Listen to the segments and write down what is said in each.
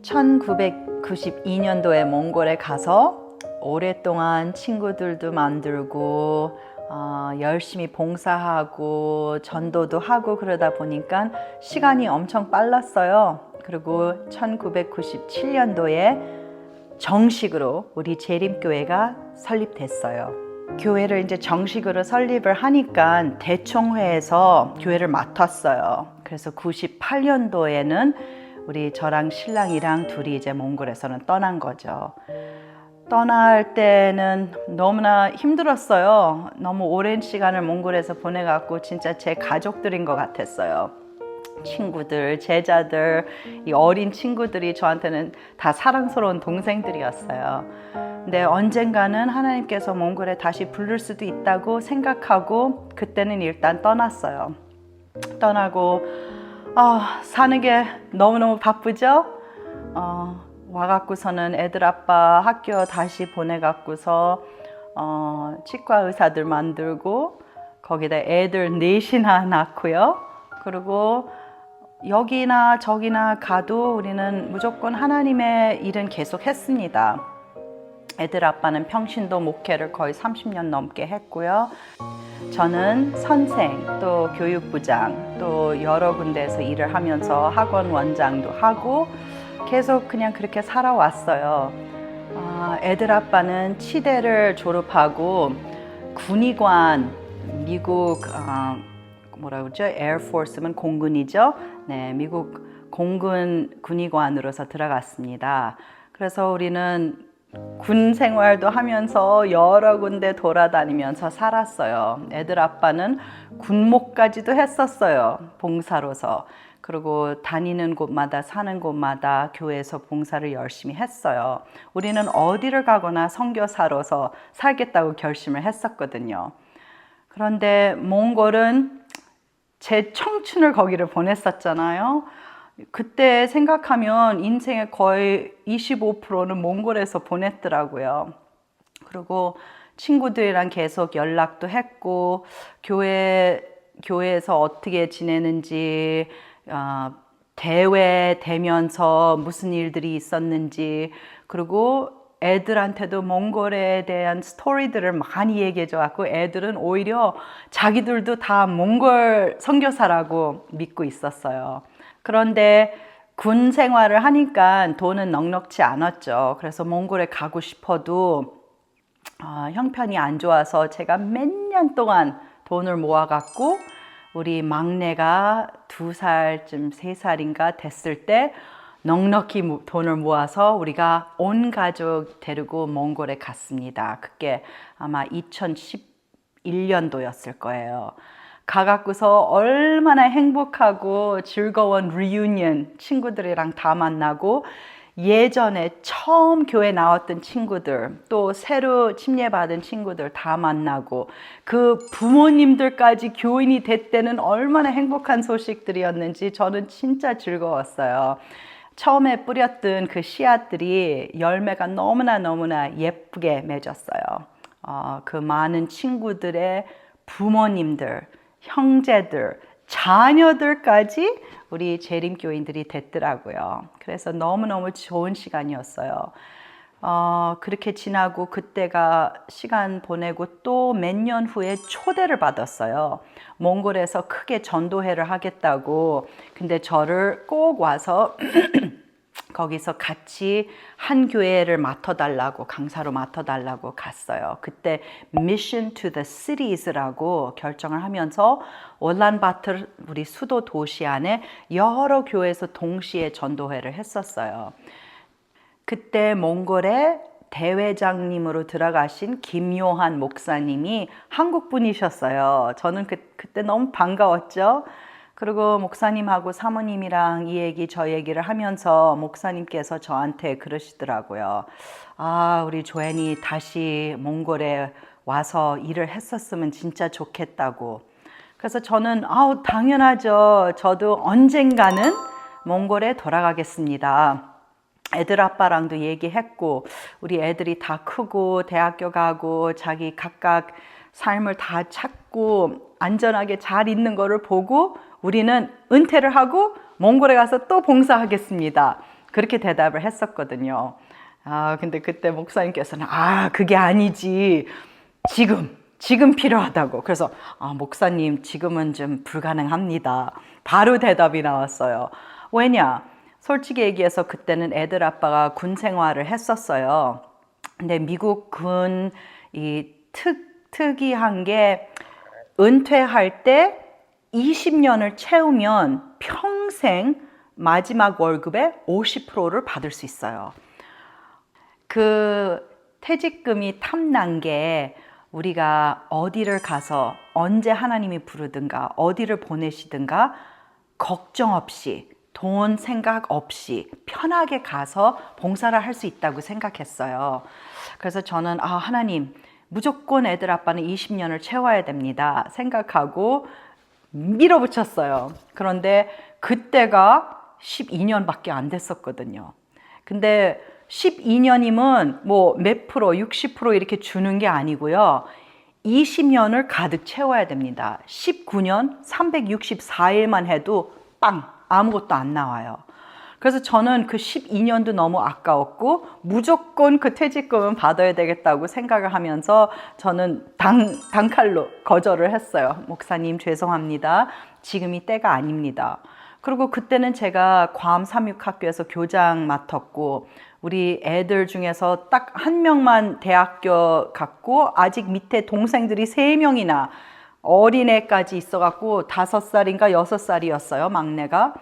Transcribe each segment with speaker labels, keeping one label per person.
Speaker 1: (1992년도에) 몽골에 가서 오랫동안 친구들도 만들고 열심히 봉사하고 전도도 하고 그러다 보니까 시간이 엄청 빨랐어요. 그리고 1997년도에 정식으로 우리 재림교회가 설립됐어요. 교회를 이제 정식으로 설립을 하니까 대총회에서 교회를 맡았어요. 그래서 98년도에는 우리 저랑 신랑이랑 둘이 이제 몽골에서는 떠난 거죠. 떠날 때는 너무나 힘들었어요. 너무 오랜 시간을 몽골에서 보내갖고 진짜 제 가족들인 것 같았어요. 친구들, 제자들, 이 어린 친구들이 저한테는 다 사랑스러운 동생들이었어요. 근데 언젠가는 하나님께서 몽골에 다시 부를 수도 있다고 생각하고 그때는 일단 떠났어요. 떠나고 사는 게 너무너무 바쁘죠? 와갖고서는 애들 아빠 학교 다시 보내갖고서 치과 의사들 만들고 거기다 애들 넷이나 낳고요. 그리고 여기나 저기나 가도 우리는 무조건 하나님의 일은 계속 했습니다. 애들 아빠는 평신도 목회를 거의 30년 넘게 했고요. 저는 선생, 또 교육부장, 또 여러 군데에서 일을 하면서 학원 원장도 하고 계속 그냥 그렇게 살아왔어요. 애들 아빠는 치대를 졸업하고 군의관, 미국 뭐라고 그러죠? 에어포스면 공군이죠. 네, 미국 공군 군의관으로서 들어갔습니다. 그래서 우리는 군 생활도 하면서 여러 군데 돌아다니면서 살았어요. 애들 아빠는 군목까지도 했었어요. 봉사로서. 그리고 다니는 곳마다 사는 곳마다 교회에서 봉사를 열심히 했어요. 우리는 어디를 가거나 선교사로서 살겠다고 결심을 했었거든요. 그런데 몽골은 제 청춘을 거기를 보냈었잖아요. 그때 생각하면 인생의 거의 25%는 몽골에서 보냈더라고요. 그리고 친구들이랑 계속 연락도 했고 교회에서 어떻게 지내는지 대회 되면서 무슨 일들이 있었는지 그리고 애들한테도 몽골에 대한 스토리들을 많이 얘기해 줘갖고 애들은 오히려 자기들도 다 몽골 선교사라고 믿고 있었어요. 그런데 군 생활을 하니까 돈은 넉넉지 않았죠. 그래서 몽골에 가고 싶어도 형편이 안 좋아서 제가 몇 년 동안 돈을 모아갖고 우리 막내가 2살쯤 3살인가 됐을 때 넉넉히 돈을 모아서 우리가 온 가족 데리고 몽골에 갔습니다. 그게 아마 2011년도였을 거예요. 가갖고서 얼마나 행복하고 즐거운 리유니언, 친구들이랑 다 만나고 예전에 처음 교회 나왔던 친구들, 또 새로 침례받은 친구들 다 만나고 그 부모님들까지 교인이 됐다는 얼마나 행복한 소식들이었는지 저는 진짜 즐거웠어요. 처음에 뿌렸던 그 씨앗들이 열매가 너무나 예쁘게 맺었어요. 그 많은 친구들의 부모님들, 형제들, 자녀들까지 우리 재림교인들이 됐더라고요. 그래서 너무너무 좋은 시간이었어요. 그렇게 지나고 그때가 시간 보내고 또 몇 년 후에 초대를 받았어요. 몽골에서 크게 전도회를 하겠다고. 근데 저를 꼭 와서 거기서 같이 한 교회를 맡아달라고, 강사로 맡아달라고 갔어요. 그때 Mission to the Cities라고 결정을 하면서 울란바토르 우리 수도 도시 안에 여러 교회에서 동시에 전도회를 했었어요. 그때 몽골에 대회장님으로 들어가신 김요한 목사님이 한국 분이셨어요. 저는 그때 너무 반가웠죠. 그리고 목사님하고 사모님이랑 이 얘기 저 얘기를 하면서 목사님께서 저한테 그러시더라고요. 우리 조앤이 다시 몽골에 와서 일을 했었으면 진짜 좋겠다고. 그래서 저는 당연하죠. 저도 언젠가는 몽골에 돌아가겠습니다. 애들 아빠랑도 얘기했고 우리 애들이 다 크고 대학교 가고 자기 각각 삶을 다 찾고 안전하게 잘 있는 거를 보고 우리는 은퇴를 하고 몽골에 가서 또 봉사하겠습니다. 그렇게 대답을 했었거든요. 근데 그때 목사님께서는 그게 아니지. 지금 필요하다고. 그래서 목사님 지금은 좀 불가능합니다. 바로 대답이 나왔어요. 왜냐? 솔직히 얘기해서 그때는 애들 아빠가 군 생활을 했었어요. 근데 미국 군이 특이한 게 은퇴할 때 20년을 채우면 평생 마지막 월급의 50%를 받을 수 있어요. 그 퇴직금이 탐난 게 우리가 어디를 가서 언제 하나님이 부르든가 어디를 보내시든가 걱정 없이 돈 생각 없이 편하게 가서 봉사를 할 수 있다고 생각했어요. 그래서 저는 하나님 무조건 애들 아빠는 20년을 채워야 됩니다 생각하고 밀어붙였어요. 그런데 그때가 12년밖에 안 됐었거든요. 근데 12년이면 뭐 몇 프로, 60% 이렇게 주는 게 아니고요. 20년을 가득 채워야 됩니다. 19년 364일만 해도 빵! 아무것도 안 나와요. 그래서 저는 그 12년도 너무 아까웠고 무조건 그 퇴직금은 받아야 되겠다고 생각을 하면서 저는 단칼로 거절을 했어요. 목사님 죄송합니다. 지금이 때가 아닙니다. 그리고 그때는 제가 괌 삼육학교에서 교장 맡았고 우리 애들 중에서 딱 한 명만 대학교 갔고 아직 밑에 동생들이 3명이나 어린애까지 있어갖고 5살인가 6살이었어요, 막내가.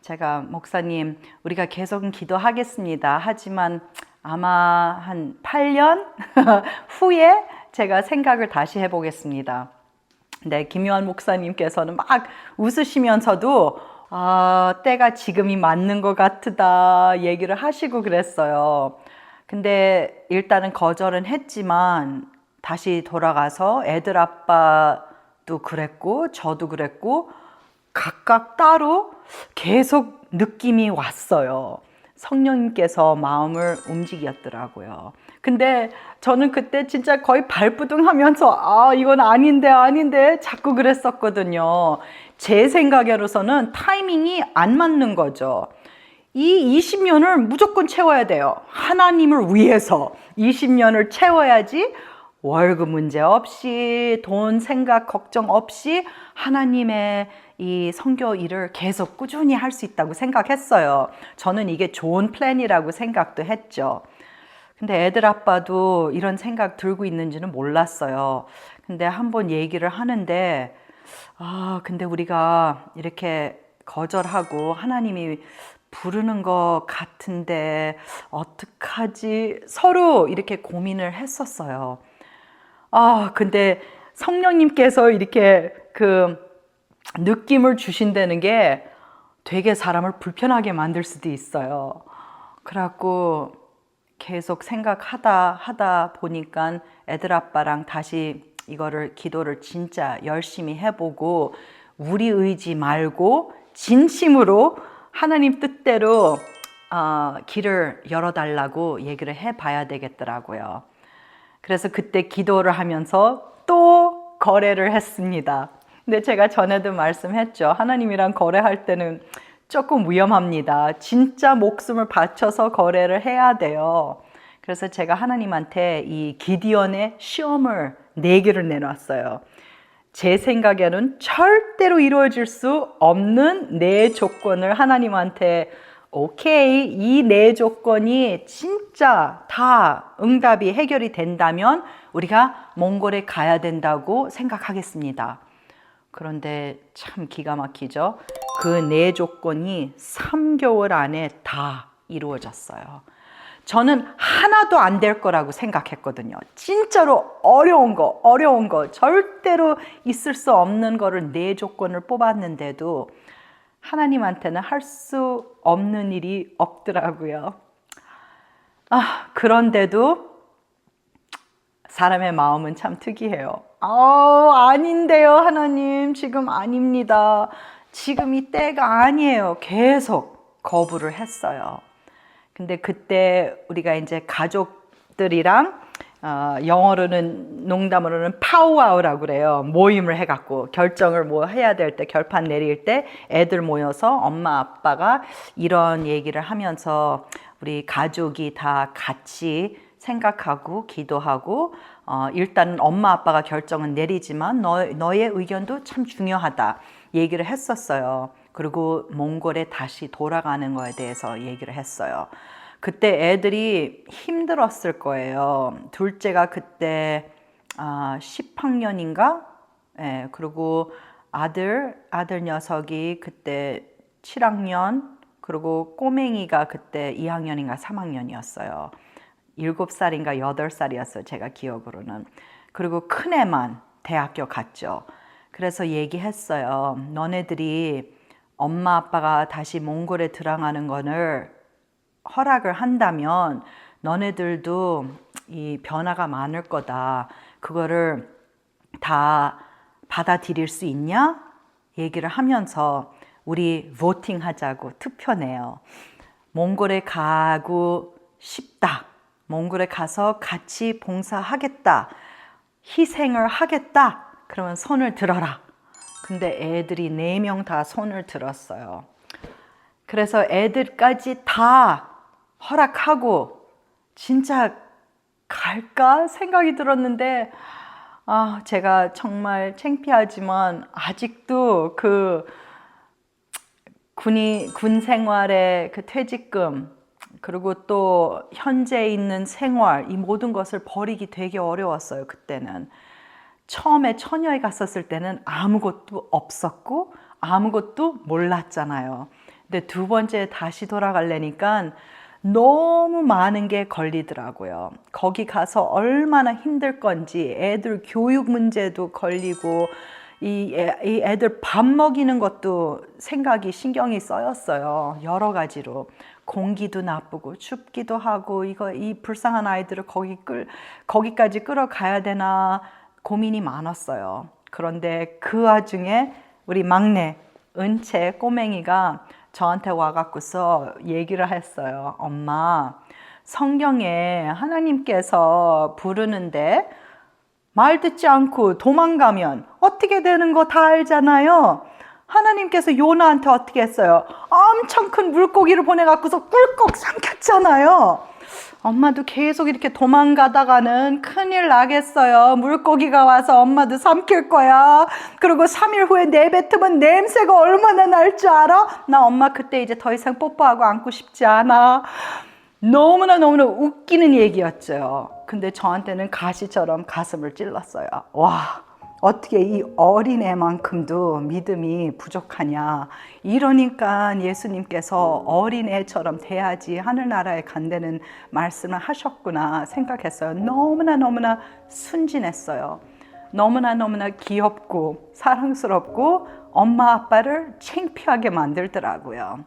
Speaker 1: 제가 목사님 우리가 계속 기도하겠습니다. 하지만 아마 한 8년 후에 제가 생각을 다시 해보겠습니다. 네, 김요한 목사님께서는 막 웃으시면서도 때가 지금이 맞는 것 같다 얘기를 하시고 그랬어요. 근데 일단은 거절은 했지만 다시 돌아가서 애들 아빠도 그랬고 저도 그랬고 각각 따로 계속 느낌이 왔어요. 성령님께서 마음을 움직였더라고요. 근데 저는 그때 진짜 거의 발부둥하면서 이건 아닌데 자꾸 그랬었거든요. 제 생각으로서는 타이밍이 안 맞는 거죠. 이 20년을 무조건 채워야 돼요. 하나님을 위해서 20년을 채워야지 월급 문제 없이 돈 생각 걱정 없이 하나님의 이 선교 일을 계속 꾸준히 할 수 있다고 생각했어요. 저는 이게 좋은 플랜이라고 생각도 했죠. 근데 애들 아빠도 이런 생각 들고 있는지는 몰랐어요. 근데 한번 얘기를 하는데 근데 우리가 이렇게 거절하고 하나님이 부르는 것 같은데 어떡하지? 서로 이렇게 고민을 했었어요. 근데 성령님께서 이렇게 그 느낌을 주신다는 게 되게 사람을 불편하게 만들 수도 있어요. 그래갖고 계속 생각하다 보니까 애들 아빠랑 다시 이거를 기도를 진짜 열심히 해보고 우리 의지 말고 진심으로 하나님 뜻대로 길을 열어달라고 얘기를 해봐야 되겠더라고요. 그래서 그때 기도를 하면서 또 거래를 했습니다. 근데 제가 전에도 말씀했죠. 하나님이랑 거래할 때는 조금 위험합니다. 진짜 목숨을 바쳐서 거래를 해야 돼요. 그래서 제가 하나님한테 이 기디언의 시험을 4개를 내놨어요. 제 생각에는 절대로 이루어질 수 없는 4 조건을 하나님한테 오케이, 이 4 조건이 진짜 다 응답이 해결이 된다면 우리가 몽골에 가야 된다고 생각하겠습니다. 그런데 참 기가 막히죠. 그 4 조건이 3개월 안에 다 이루어졌어요. 저는 하나도 안 될 거라고 생각했거든요. 진짜로 어려운 거, 절대로 있을 수 없는 거를 4 조건을 뽑았는데도 하나님한테는 할 수 없는 일이 없더라고요. 그런데도 사람의 마음은 참 특이해요. 아닌데요, 하나님. 지금 아닙니다. 지금 이 때가 아니에요. 계속 거부를 했어요. 근데 그때 우리가 이제 가족들이랑 영어로는 농담으로는 파우아우라고 그래요. 모임을 해갖고 결정을 뭐 해야 될 때 결판 내릴 때 애들 모여서 엄마 아빠가 이런 얘기를 하면서 우리 가족이 다 같이 생각하고 기도하고 일단 엄마 아빠가 결정은 내리지만 너의 의견도 참 중요하다 얘기를 했었어요. 그리고 몽골에 다시 돌아가는 거에 대해서 얘기를 했어요. 그때 애들이 힘들었을 거예요. 둘째가 그때 10학년인가? 예, 그리고 아들 녀석이 그때 7학년, 그리고 꼬맹이가 그때 2학년인가 3학년이었어요. 7살인가 8살이었어요. 제가 기억으로는. 그리고 큰애만 대학교 갔죠. 그래서 얘기했어요. 너네들이 엄마 아빠가 다시 몽골에 들어가는 거를 허락을 한다면 너네들도 이 변화가 많을 거다. 그거를 다 받아들일 수 있냐? 얘기를 하면서 우리 voting 하자고 투표 내요. 몽골에 가고 싶다. 몽골에 가서 같이 봉사하겠다. 희생을 하겠다. 그러면 손을 들어라. 근데 애들이 4명 다 손을 들었어요. 그래서 애들까지 다 허락하고 진짜 갈까 생각이 들었는데 제가 정말 창피하지만 아직도 그 군 생활의 그 퇴직금 그리고 또 현재 있는 생활 이 모든 것을 버리기 되게 어려웠어요. 그때는 처음에 처녀에 갔었을 때는 아무것도 없었고 아무것도 몰랐잖아요. 근데 두 번째 다시 돌아가려니까 너무 많은 게 걸리더라고요. 거기 가서 얼마나 힘들 건지 애들 교육 문제도 걸리고 이 애들 밥 먹이는 것도 생각이 신경이 써였어요. 여러 가지로 공기도 나쁘고 춥기도 하고 이 불쌍한 아이들을 거기까지 끌어가야 되나 고민이 많았어요. 그런데 그 와중에 우리 막내 은채 꼬맹이가 저한테 와갖고서 얘기를 했어요. 엄마, 성경에 하나님께서 부르는데 말 듣지 않고 도망가면 어떻게 되는 거 다 알잖아요. 하나님께서 요나한테 어떻게 했어요? 엄청 큰 물고기를 보내갖고서 꿀꺽 삼켰잖아요. 엄마도 계속 이렇게 도망가다가는 큰일 나겠어요. 물고기가 와서 엄마도 삼킬 거야. 그리고 3일 후에 내뱉으면 냄새가 얼마나 날 줄 알아? 나 엄마 그때 이제 더 이상 뽀뽀하고 안고 싶지 않아. 너무나 웃기는 얘기였죠. 근데 저한테는 가시처럼 가슴을 찔렀어요. 와, 어떻게 이 어린애만큼도 믿음이 부족하냐. 이러니까 예수님께서 어린애처럼 돼야지 하늘나라에 간다는 말씀을 하셨구나 생각했어요. 너무나 순진했어요. 너무나 귀엽고 사랑스럽고 엄마 아빠를 창피하게 만들더라고요.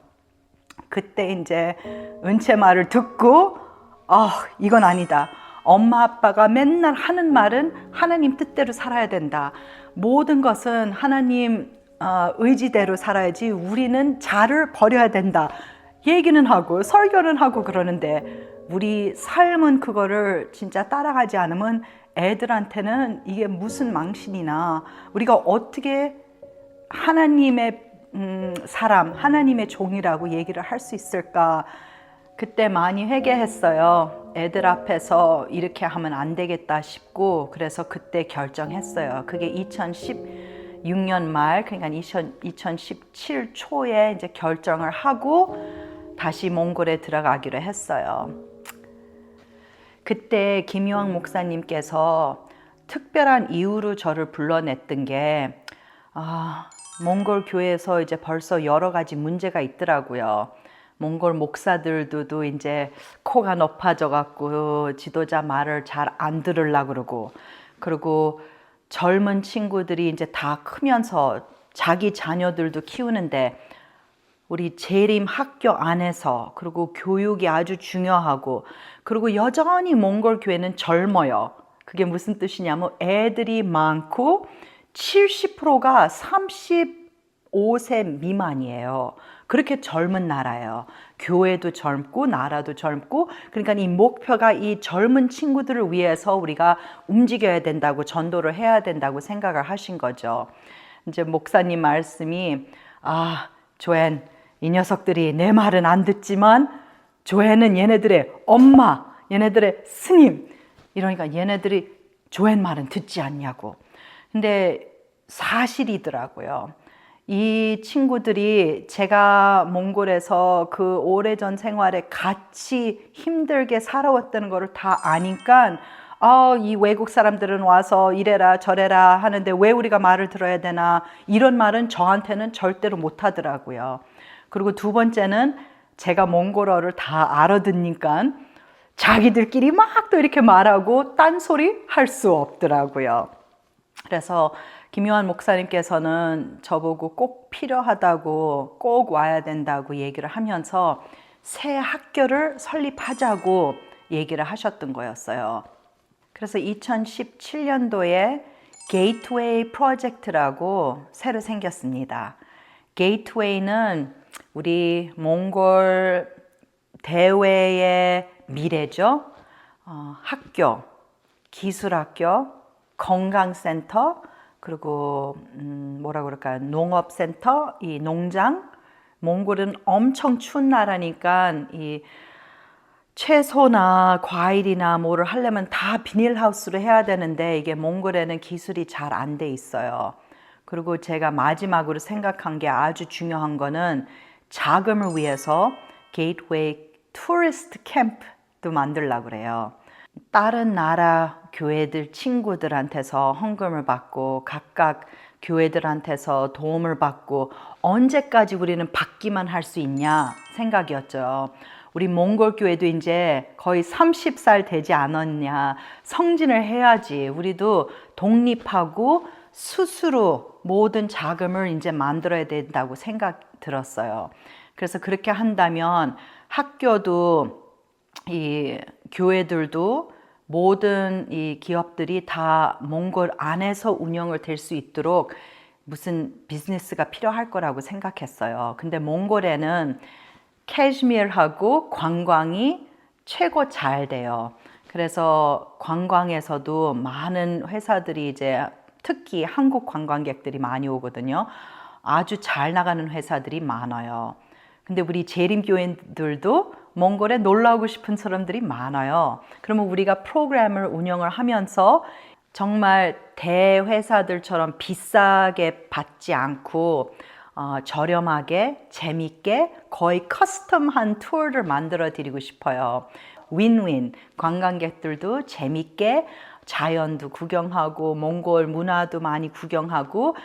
Speaker 1: 그때 이제 은채 말을 듣고 이건 아니다. 엄마 아빠가 맨날 하는 말은 하나님 뜻대로 살아야 된다. 모든 것은 하나님 의지대로 살아야지 우리는 자를 버려야 된다. 얘기는 하고 설교는 하고 그러는데 우리 삶은 그거를 진짜 따라가지 않으면 애들한테는 이게 무슨 망신이나 우리가 어떻게 하나님의 사람, 하나님의 종이라고 얘기를 할 수 있을까? 그때 많이 회개했어요. 애들 앞에서 이렇게 하면 안 되겠다 싶고 그래서 그때 결정했어요. 그게 2016년 말, 그러니까 2017 초에 이제 결정을 하고 다시 몽골에 들어가기로 했어요. 그때 김유황 목사님께서 특별한 이유로 저를 불러냈던 게 몽골 교회에서 이제 벌써 여러 가지 문제가 있더라고요. 몽골 목사들도 이제 코가 높아져 갖고 지도자 말을 잘 안 들으려고 그러고 젊은 친구들이 이제 다 크면서 자기 자녀들도 키우는데 우리 재림 학교 안에서 그리고 교육이 아주 중요하고 그리고 여전히 몽골 교회는 젊어요. 그게 무슨 뜻이냐면 애들이 많고 70%가 35세 미만이에요. 그렇게 젊은 나라예요. 교회도 젊고 나라도 젊고, 그러니까 이 목표가 이 젊은 친구들을 위해서 우리가 움직여야 된다고, 전도를 해야 된다고 생각을 하신 거죠. 이제 목사님 말씀이, 조앤, 이 녀석들이 내 말은 안 듣지만 조앤은 얘네들의 엄마, 얘네들의 스님, 이러니까 얘네들이 조앤 말은 듣지 않냐고. 근데 사실이더라고요. 이 친구들이 제가 몽골에서 그 오래전 생활에 같이 힘들게 살아왔다는 것을 다 아니까, 이 외국 사람들은 와서 이래라 저래라 하는데 왜 우리가 말을 들어야 되나, 이런 말은 저한테는 절대로 못 하더라고요. 그리고 두 번째는 제가 몽골어를 다 알아듣니까 자기들끼리 막 또 이렇게 말하고 딴소리 할 수 없더라고요. 그래서 김요한 목사님께서는 저보고 꼭 필요하다고, 꼭 와야 된다고 얘기를 하면서 새 학교를 설립하자고 얘기를 하셨던 거였어요. 그래서 2017년도에 게이트웨이 프로젝트라고 새로 생겼습니다. 게이트웨이는 우리 몽골 대외의 미래죠. 학교, 기술학교, 건강센터, 그리고 뭐라 그럴까요? 농업센터, 이 농장. 몽골은 엄청 추운 나라니까 이 채소나 과일이나 뭐를 하려면 다 비닐하우스로 해야 되는데 이게 몽골에는 기술이 잘 안 돼 있어요. 그리고 제가 마지막으로 생각한 게 아주 중요한 거는 자금을 위해서 게이트웨이 투리스트 캠프도 만들려고 그래요. 다른 나라 교회들 친구들한테서 헌금을 받고 각각 교회들한테서 도움을 받고 언제까지 우리는 받기만 할 수 있냐 생각이었죠. 우리 몽골 교회도 이제 거의 30살 되지 않았냐. 성진을 해야지. 우리도 독립하고 스스로 모든 자금을 이제 만들어야 된다고 생각 들었어요. 그래서 그렇게 한다면 학교도 이 교회들도 모든 이 기업들이 다 몽골 안에서 운영을 될 수 있도록 무슨 비즈니스가 필요할 거라고 생각했어요. 근데 몽골에는 캐시미르하고 관광이 최고 잘 돼요. 그래서 관광에서도 많은 회사들이 이제 특히 한국 관광객들이 많이 오거든요. 아주 잘 나가는 회사들이 많아요. 근데 우리 재림교인들도 몽골에 놀러 오고 싶은 사람들이 많아요. 그러면 우리가 프로그램을 운영을 하면서 정말 대회사들처럼 비싸게 받지 않고 저렴하게 재밌게 거의 커스텀한 투어를 만들어 드리고 싶어요. 윈윈. 관광객들도 재밌게 자연도 구경하고 몽골 문화도 많이 구경하고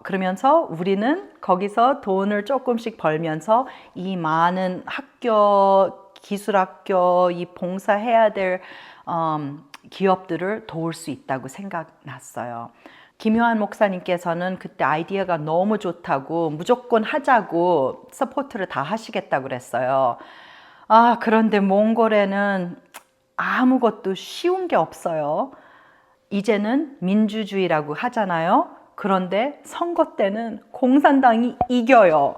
Speaker 1: 그러면서 우리는 거기서 돈을 조금씩 벌면서 이 많은 학교, 기술학교, 이 봉사해야 될 기업들을 도울 수 있다고 생각났어요. 김요한 목사님께서는 그때 아이디어가 너무 좋다고 무조건 하자고 서포트를 다 하시겠다고 그랬어요. 그런데 몽골에는 아무것도 쉬운 게 없어요. 이제는 민주주의라고 하잖아요. 그런데 선거 때는 공산당이 이겨요.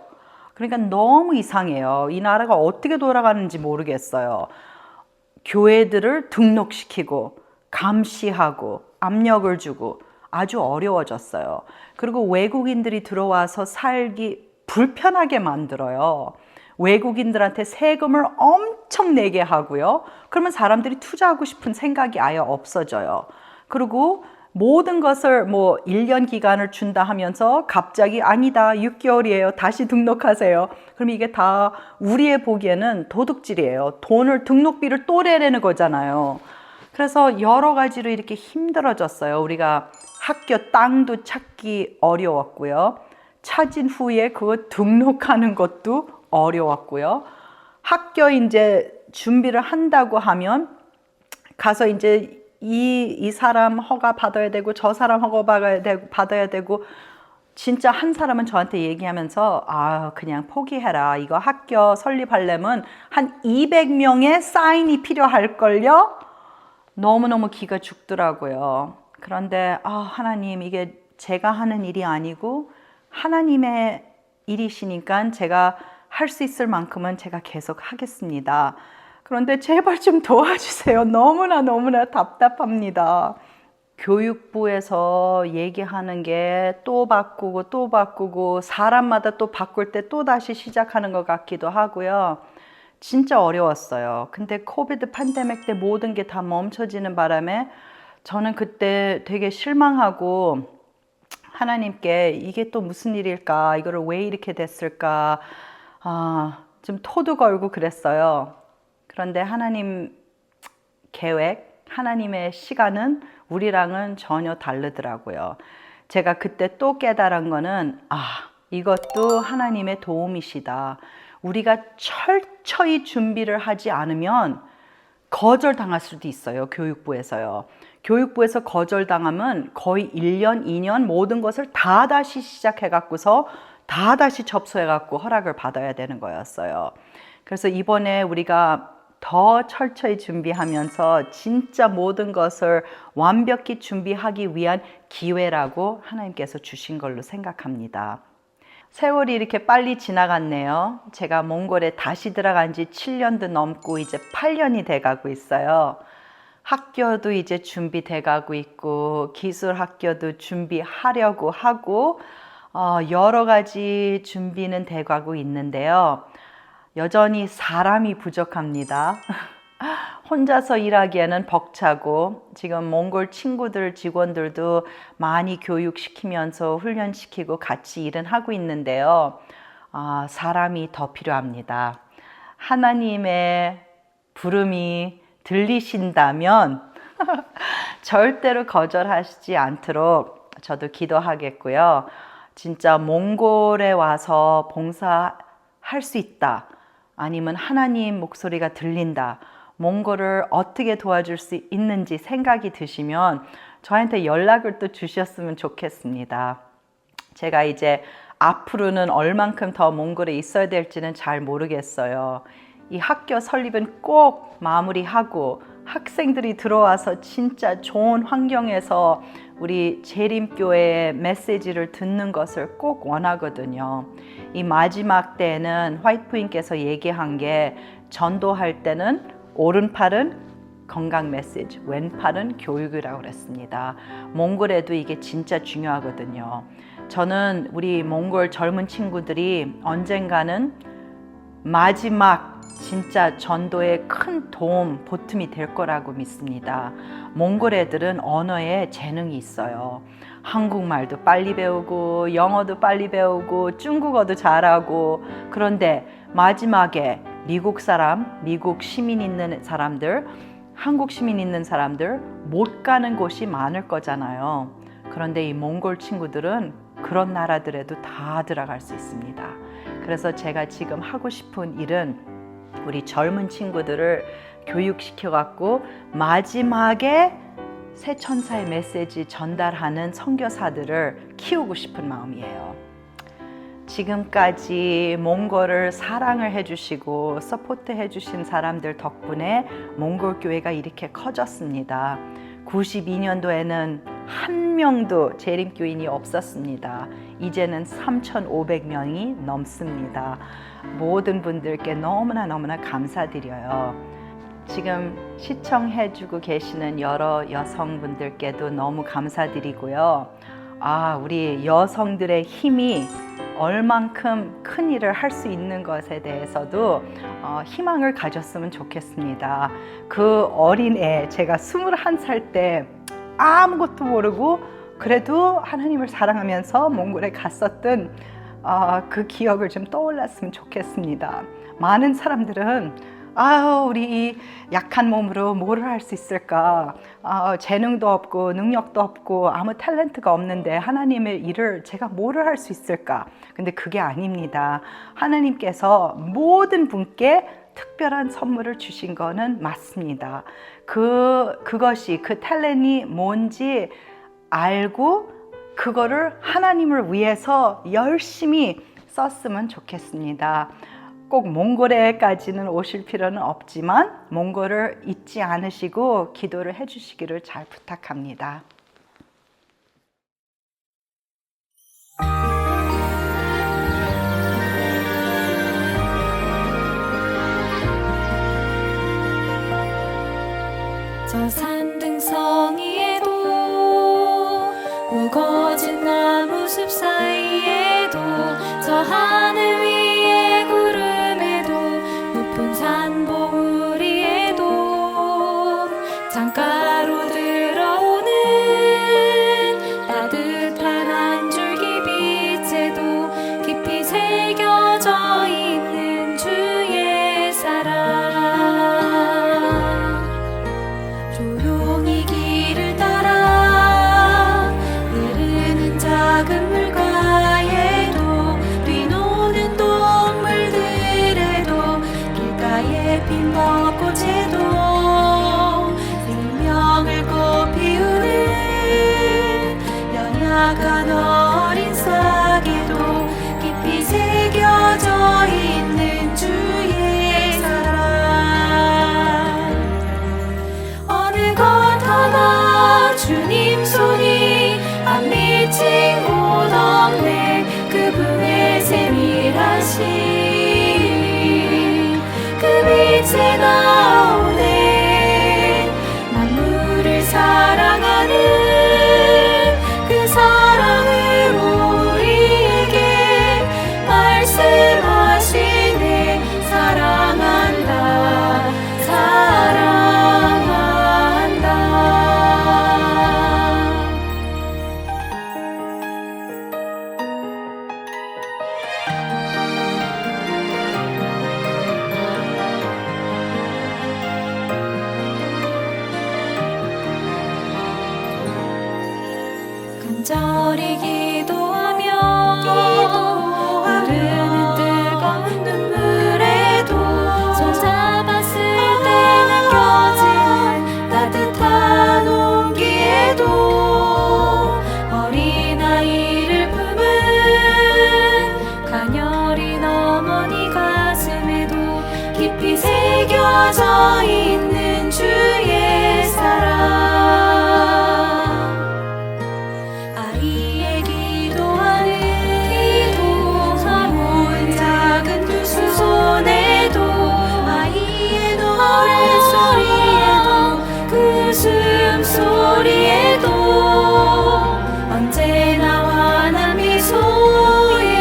Speaker 1: 그러니까 너무 이상해요. 이 나라가 어떻게 돌아가는지 모르겠어요. 교회들을 등록시키고 감시하고 압력을 주고 아주 어려워졌어요. 그리고 외국인들이 들어와서 살기 불편하게 만들어요. 외국인들한테 세금을 엄청 내게 하고요. 그러면 사람들이 투자하고 싶은 생각이 아예 없어져요. 그리고 모든 것을 1년 기간을 준다 하면서 갑자기 아니다, 6개월이에요. 다시 등록하세요. 그럼 이게 다 우리의 보기에는 도둑질이에요. 돈을, 등록비를 또 내는 거잖아요. 그래서 여러 가지로 이렇게 힘들어졌어요. 우리가 학교 땅도 찾기 어려웠고요. 찾은 후에 그거 등록하는 것도 어려웠고요. 학교 이제 준비를 한다고 하면 가서 이제 이 사람 허가 받아야 되고 저 사람 허가 받아야 되고 진짜 한 사람은 저한테 얘기하면서 그냥 포기해라. 이거 학교 설립하려면 한 200명의 사인이 필요할걸요? 너무너무 기가 죽더라고요. 그런데 하나님, 이게 제가 하는 일이 아니고 하나님의 일이시니까 제가 할 수 있을 만큼은 제가 계속 하겠습니다. 그런데 제발 좀 도와주세요. 너무나 답답합니다. 교육부에서 얘기하는 게 또 바꾸고 사람마다 또 바꿀 때 또 다시 시작하는 것 같기도 하고요. 진짜 어려웠어요. 근데 코비드 팬데믹 때 모든 게 다 멈춰지는 바람에 저는 그때 되게 실망하고 하나님께 이게 또 무슨 일일까? 이거를 왜 이렇게 됐을까? 좀 토도 걸고 그랬어요. 그런데 하나님 계획, 하나님의 시간은 우리랑은 전혀 다르더라고요. 제가 그때 또 깨달은 거는 이것도 하나님의 도움이시다. 우리가 철저히 준비를 하지 않으면 거절당할 수도 있어요. 교육부에서요. 교육부에서 거절당하면 거의 1년, 2년 모든 것을 다 다시 시작해갖고서 다 다시 접수해갖고 허락을 받아야 되는 거였어요. 그래서 이번에 우리가 더 철저히 준비하면서 진짜 모든 것을 완벽히 준비하기 위한 기회라고 하나님께서 주신 걸로 생각합니다. 세월이 이렇게 빨리 지나갔네요. 제가 몽골에 다시 들어간 지 7년도 넘고 이제 8년이 돼가고 있어요. 학교도 이제 준비돼 가고 있고 기술 학교도 준비하려고 하고 여러 가지 준비는 돼 가고 있는데요. 여전히 사람이 부족합니다. 혼자서 일하기에는 벅차고 지금 몽골 친구들 직원들도 많이 교육시키면서 훈련시키고 같이 일은 하고 있는데요. 사람이 더 필요합니다. 하나님의 부름이 들리신다면 절대로 거절하시지 않도록 저도 기도하겠고요. 진짜 몽골에 와서 봉사할 수 있다. 아니면 하나님 목소리가 들린다. 몽골을 어떻게 도와줄 수 있는지 생각이 드시면 저한테 연락을 또 주셨으면 좋겠습니다. 제가 이제 앞으로는 얼만큼 더 몽골에 있어야 될지는 잘 모르겠어요. 이 학교 설립은 꼭 마무리하고 학생들이 들어와서 진짜 좋은 환경에서 우리 재림교회의 메시지를 듣는 것을 꼭 원하거든요. 이 마지막 때는 화이트 부인께서 얘기한 게 전도할 때는 오른팔은 건강 메시지, 왼팔은 교육이라고 그랬습니다. 몽골에도 이게 진짜 중요하거든요. 저는 우리 몽골 젊은 친구들이 언젠가는 마지막 진짜 전도에 큰 도움, 보탬이 될 거라고 믿습니다. 몽골 애들은 언어에 재능이 있어요. 한국말도 빨리 배우고 영어도 빨리 배우고 중국어도 잘하고 그런데 마지막에 미국 사람, 미국 시민 있는 사람들, 한국 시민 있는 사람들 못 가는 곳이 많을 거잖아요. 그런데 이 몽골 친구들은 그런 나라들에도 다 들어갈 수 있습니다. 그래서 제가 지금 하고 싶은 일은 우리 젊은 친구들을 교육시켜갖고 마지막에 새 천사의 메시지 전달하는 선교사들을 키우고 싶은 마음이에요. 지금까지 몽골을 사랑을 해주시고 서포트 해주신 사람들 덕분에 몽골 교회가 이렇게 커졌습니다. 92년도에는 한 명도 재림교인이 없었습니다. 이제는 3,500명이 넘습니다. 모든 분들께 너무나 감사드려요. 지금 시청해주고 계시는 여러 여성분들께도 너무 감사드리고요. 우리 여성들의 힘이 얼만큼 큰 일을 할 수 있는 것에 대해서도 희망을 가졌으면 좋겠습니다. 그 어린 애, 제가 21살 때 아무것도 모르고 그래도 하나님을 사랑하면서 몽골에 갔었던 그 기억을 좀 떠올랐으면 좋겠습니다. 많은 사람들은 우리 약한 몸으로 뭐를 할 수 있을까? 재능도 없고 능력도 없고 아무 탤런트가 없는데 하나님의 일을 제가 뭐를 할 수 있을까? 근데 그게 아닙니다. 하나님께서 모든 분께 특별한 선물을 주신 거는 맞습니다. 그것이 그 탤런트이 뭔지 알고 그거를 하나님을 위해서 열심히 썼으면 좋겠습니다. 꼭 몽골에까지는 오실 필요는 없지만 몽골을 잊지 않으시고 기도를 해주시기를 잘 부탁합니다.
Speaker 2: 저 산등성이에도 우거진 나무숲 사이에도 저 하늘 위의 구름에도 높은 산 봉우리에도 창가로 들어오는 따뜻한 한 줄기 빛에도 깊이 새겨져 있는 주의 사랑. 조용히 길을 따라 흐르는 작은 물가에도 뛰노는 동물들에도 길가에 핀 벚꽃에도 생명을 꽃피우는 연약한 어린 싹에도 깊이 새겨져 있는 주의 사랑. 어느 것 하나 주님 손이 안 미친 곳 없네. 그분의 세밀하신 그 빛에 나오네. 만물을 사랑하는 그 사랑으로 우리에게 말씀하시네. 사랑한다 사랑한다. 간절히 기도하며 흐르는 뜨거운 눈물에도 손잡았을 때 느껴지는 따뜻한 온기에도 어린아이를 품은 가녀린 어머니 가슴에도 깊이 새겨져 있는 주의 사랑. 아이의 기도하는 모은 작은 두 손에도 아이의 노랫소리에도 그 웃음소리에도 언제나 환한 미소에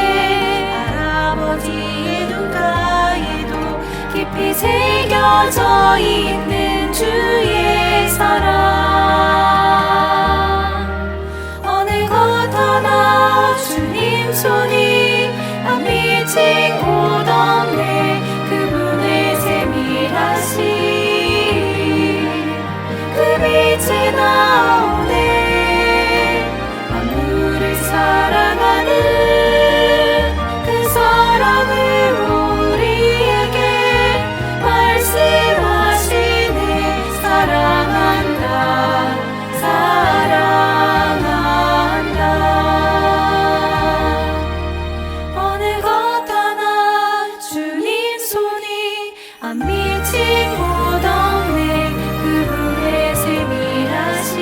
Speaker 2: 할아버지의 눈가에도 깊이 새겨져 있는 주의 사랑. 어느 것 하나 주님 손이 안 미친 곳 없네. 그분의 세밀하신 그 빛에 나오네. 만물을 사랑하는 그 사랑으로 우리에게 말씀하시네. 사랑한다 사랑한다. 어느 것 하나 주님 손이 안 미친 곳 없네. 그분의 세밀하신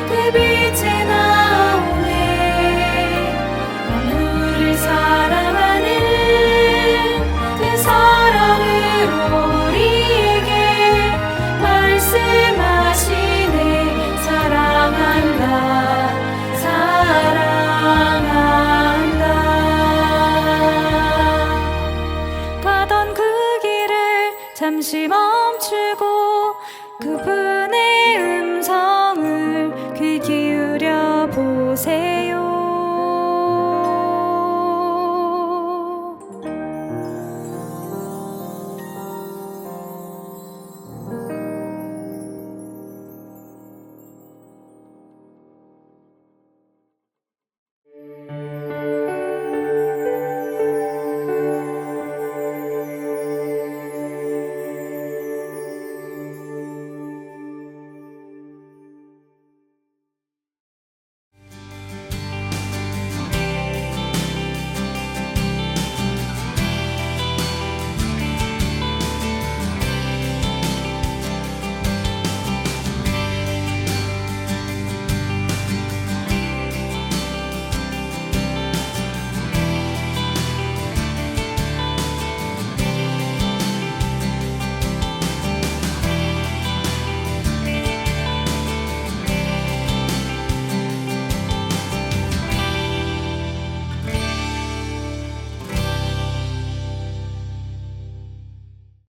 Speaker 2: 그 빛에 나오네. 만물을 사랑하는 그 사랑으로 우리에게 말씀하시네. 사랑한다 사랑한다. 가던 그 길을 잠시 멈추고 그분의 음성